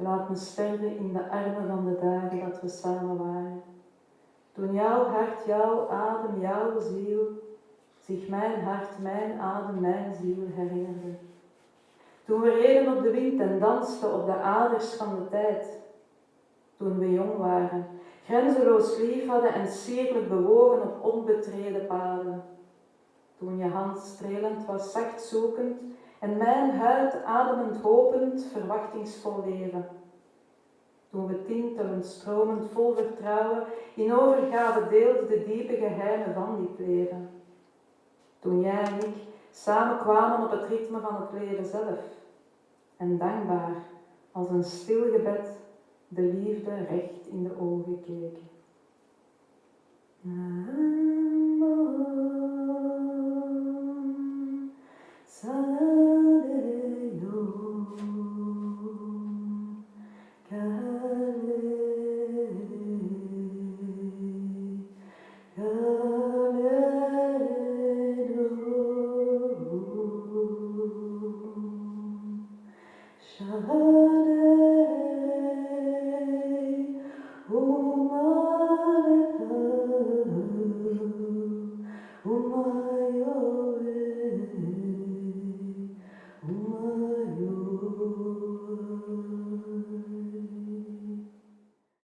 Laat me sterven in de armen van de dagen dat we samen waren. Toen jouw hart, jouw adem, jouw ziel zich mijn hart, mijn adem, mijn ziel herinnerde. Toen we reden op de wind en dansten op de aders van de tijd. Toen we jong waren, grenzeloos lief hadden en sierlijk bewogen op onbetreden paden. Toen je hand strelend was, zacht zoekend en mijn huid ademend hopend, verwachtingsvol leven. Toen we tintelend, stromend, vol vertrouwen in overgave deelden de diepe geheimen van dit leven. Toen jij en ik samen kwamen op het ritme van het leven zelf en dankbaar als een stil gebed de liefde recht in de ogen keken.